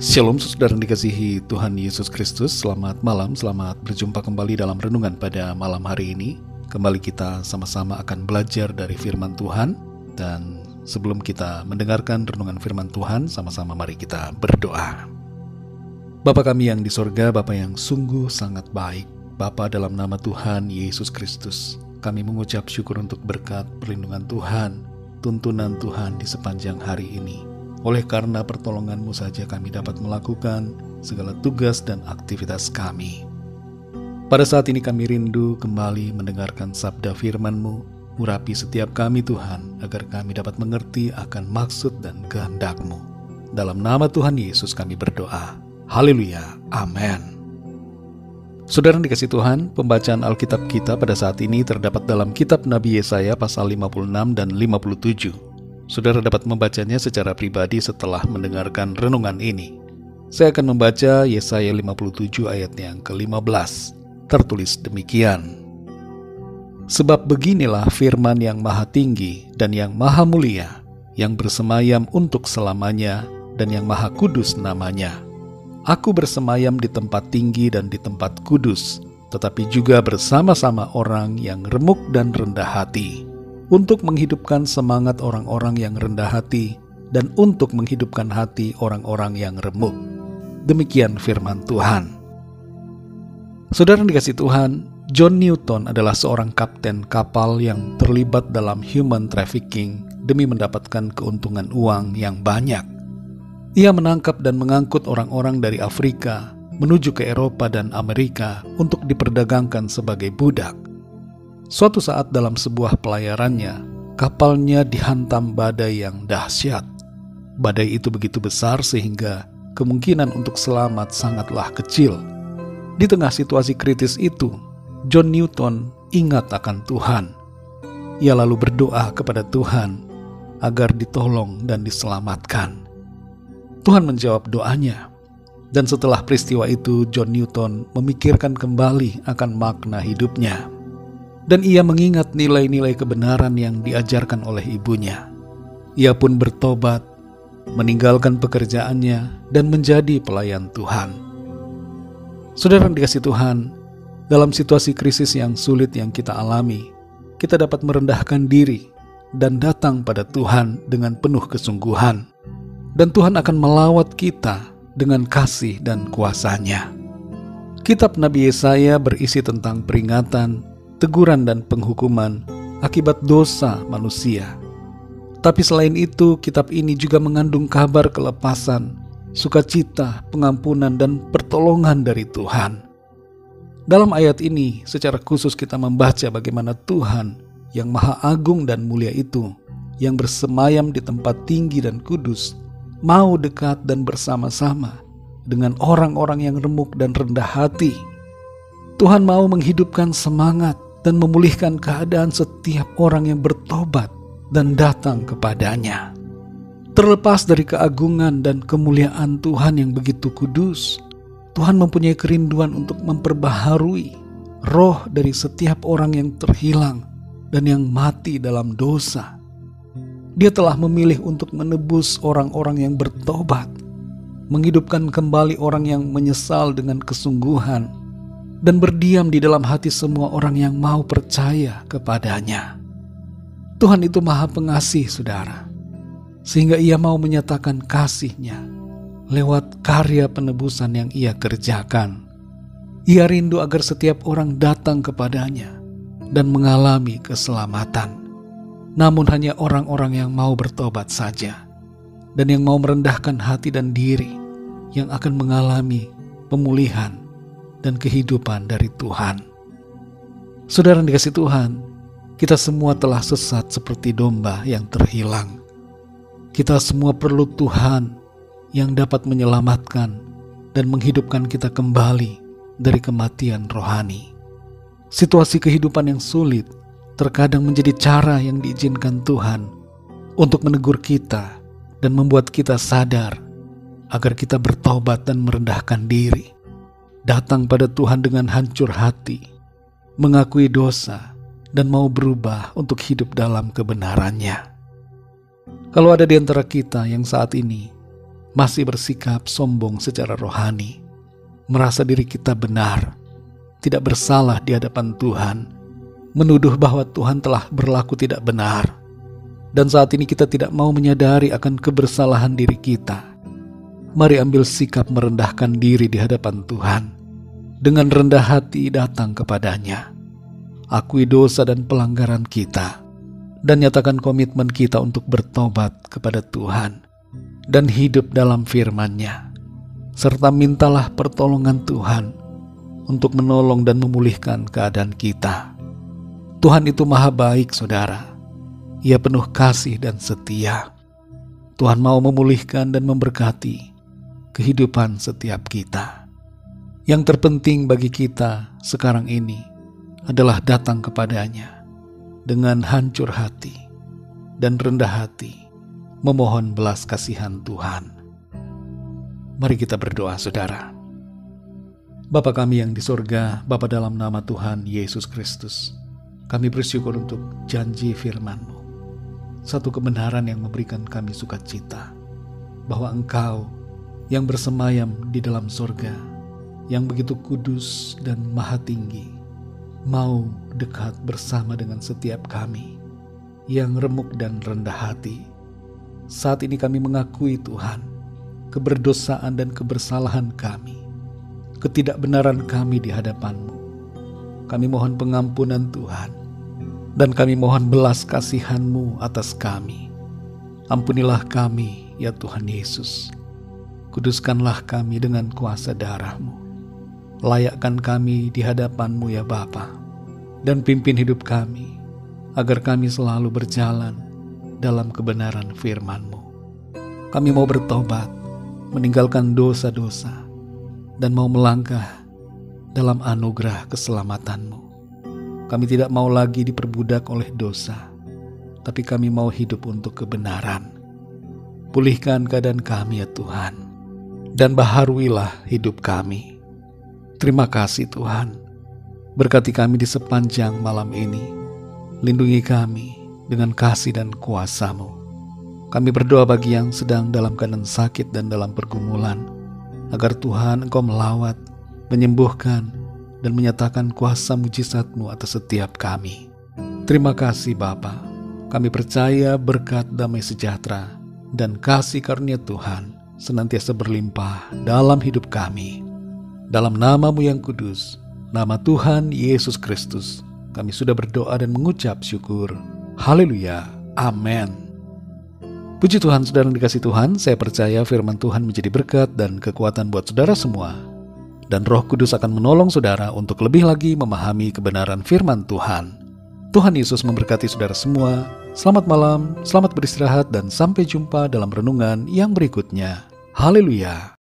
Shalom saudara yang dikasihi Tuhan Yesus Kristus. Selamat malam, selamat berjumpa kembali dalam renungan pada malam hari ini. Kembali kita sama-sama akan belajar dari firman Tuhan. Dan sebelum kita mendengarkan renungan firman Tuhan, sama-sama mari kita berdoa. Bapa kami yang di sorga, Bapa yang sungguh sangat baik, Bapa dalam nama Tuhan Yesus Kristus, kami mengucap syukur untuk berkat perlindungan Tuhan, tuntunan Tuhan di sepanjang hari ini. Oleh karena pertolongan-Mu saja kami dapat melakukan segala tugas dan aktivitas kami. Pada saat ini kami rindu kembali mendengarkan sabda firman-Mu. Urapi setiap kami Tuhan, agar kami dapat mengerti akan maksud dan kehendak-Mu. Dalam nama Tuhan Yesus kami berdoa. Haleluya, amin. Saudara yang dikasih Tuhan, pembacaan Alkitab kita pada saat ini terdapat dalam kitab Nabi Yesaya pasal 56 dan 57. Saudara dapat membacanya secara pribadi setelah mendengarkan renungan ini. Saya akan membaca Yesaya 57 ayat yang ke-15. Tertulis demikian. Sebab beginilah firman yang maha tinggi dan yang maha mulia, yang bersemayam untuk selamanya dan yang maha kudus namanya. Aku bersemayam di tempat tinggi dan di tempat kudus, tetapi juga bersama-sama orang yang remuk dan rendah hati, untuk menghidupkan semangat orang-orang yang rendah hati dan untuk menghidupkan hati orang-orang yang remuk. Demikian firman Tuhan. Saudara yang dikasih Tuhan, John Newton adalah seorang kapten kapal yang terlibat dalam human trafficking demi mendapatkan keuntungan uang yang banyak. Ia menangkap dan mengangkut orang-orang dari Afrika menuju ke Eropa dan Amerika untuk diperdagangkan sebagai budak. Suatu saat dalam sebuah pelayarannya, kapalnya dihantam badai yang dahsyat. Badai itu begitu besar sehingga kemungkinan untuk selamat sangatlah kecil. Di tengah situasi kritis itu, John Newton ingat akan Tuhan. Ia lalu berdoa kepada Tuhan agar ditolong dan diselamatkan. Tuhan menjawab doanya. Dan setelah peristiwa itu, John Newton memikirkan kembali akan makna hidupnya. Dan ia mengingat nilai-nilai kebenaran yang diajarkan oleh ibunya. Ia pun bertobat, meninggalkan pekerjaannya, dan menjadi pelayan Tuhan. Saudara yang dikasih Tuhan, dalam situasi krisis yang sulit yang kita alami, kita dapat merendahkan diri dan datang pada Tuhan dengan penuh kesungguhan. Dan Tuhan akan melawat kita dengan kasih dan kuasa-Nya. Kitab Nabi Yesaya berisi tentang peringatan, teguran dan penghukuman akibat dosa manusia. Tapi selain itu, kitab ini juga mengandung kabar kelepasan, sukacita, pengampunan dan pertolongan dari Tuhan. Dalam ayat ini, secara khusus kita membaca bagaimana Tuhan yang maha agung dan mulia itu, yang bersemayam di tempat tinggi dan kudus, mau dekat dan bersama-sama dengan orang-orang yang remuk dan rendah hati. Tuhan mau menghidupkan semangat dan memulihkan keadaan setiap orang yang bertobat dan datang kepadanya. Terlepas dari keagungan dan kemuliaan Tuhan yang begitu kudus, Tuhan mempunyai kerinduan untuk memperbaharui roh dari setiap orang yang terhilang dan yang mati dalam dosa. Dia telah memilih untuk menebus orang-orang yang bertobat, menghidupkan kembali orang yang menyesal dengan kesungguhan, dan berdiam di dalam hati semua orang yang mau percaya kepadanya. Tuhan itu maha pengasih, saudara, sehingga Ia mau menyatakan kasih-Nya lewat karya penebusan yang Ia kerjakan. Ia rindu agar setiap orang datang kepadanya dan mengalami keselamatan. Namun hanya orang-orang yang mau bertobat saja, dan yang mau merendahkan hati dan diri, yang akan mengalami pemulihan dan kehidupan dari Tuhan. Saudara yang dikasih Tuhan, kita semua telah sesat seperti domba yang terhilang. Kita semua perlu Tuhan yang dapat menyelamatkan dan menghidupkan kita kembali dari kematian rohani. Situasi kehidupan yang sulit terkadang menjadi cara yang diizinkan Tuhan untuk menegur kita dan membuat kita sadar agar kita bertobat dan merendahkan diri, datang pada Tuhan dengan hancur hati, mengakui dosa, dan mau berubah untuk hidup dalam kebenarannya. Kalau ada di antara kita yang saat ini masih bersikap sombong secara rohani, merasa diri kita benar, tidak bersalah di hadapan Tuhan, menuduh bahwa Tuhan telah berlaku tidak benar, dan saat ini kita tidak mau menyadari akan kebersalahan diri kita. Mari ambil sikap merendahkan diri di hadapan Tuhan, dengan rendah hati datang kepadanya, akui dosa dan pelanggaran kita, dan nyatakan komitmen kita untuk bertobat kepada Tuhan dan hidup dalam firman-Nya, serta mintalah pertolongan Tuhan untuk menolong dan memulihkan keadaan kita. Tuhan itu maha baik, saudara. Ia penuh kasih dan setia. Tuhan mau memulihkan dan memberkati kehidupan setiap kita. Yang terpenting bagi kita sekarang ini adalah datang kepadanya dengan hancur hati dan rendah hati, memohon belas kasihan Tuhan. Mari kita berdoa, saudara. Bapa kami yang di surga, Bapa dalam nama Tuhan Yesus Kristus, kami bersyukur untuk janji firman-Mu, satu kebenaran yang memberikan kami sukacita, bahwa Engkau yang bersemayam di dalam surga, yang begitu kudus dan maha tinggi, mau dekat bersama dengan setiap kami yang remuk dan rendah hati. Saat ini kami mengakui Tuhan, keberdosaan dan kebersalahan kami, ketidakbenaran kami di hadapan-Mu. Kami mohon pengampunan Tuhan, dan kami mohon belas kasihan-Mu atas kami. Ampunilah kami, ya Tuhan Yesus. Kuduskanlah kami dengan kuasa darah-Mu. Layakkan kami di hadapan-Mu, ya Bapa, dan pimpin hidup kami, agar kami selalu berjalan dalam kebenaran firman-Mu. Kami mau bertobat, meninggalkan dosa-dosa, dan mau melangkah dalam anugerah keselamatan-Mu. Kami tidak mau lagi diperbudak oleh dosa, tapi kami mau hidup untuk kebenaran. Pulihkan keadaan kami, ya Tuhan, dan baharuilah hidup kami. Terima kasih Tuhan. Berkati kami di sepanjang malam ini. Lindungi kami dengan kasih dan kuasa-Mu. Kami berdoa bagi yang sedang dalam keadaan sakit dan dalam pergumulan, agar Tuhan Engkau melawat, menyembuhkan, dan menyatakan kuasa mujizat-Mu atas setiap kami. Terima kasih Bapa. Kami percaya berkat damai sejahtera dan kasih karunia Tuhan senantiasa berlimpah dalam hidup kami. Dalam nama-Mu yang kudus, nama Tuhan Yesus Kristus, kami sudah berdoa dan mengucap syukur. Haleluya. Amin. Puji Tuhan, saudara yang dikasih Tuhan, saya percaya firman Tuhan menjadi berkat dan kekuatan buat saudara semua. Dan Roh Kudus akan menolong saudara untuk lebih lagi memahami kebenaran firman Tuhan. Tuhan Yesus memberkati saudara semua. Selamat malam, selamat beristirahat, dan sampai jumpa dalam renungan yang berikutnya. Haleluya.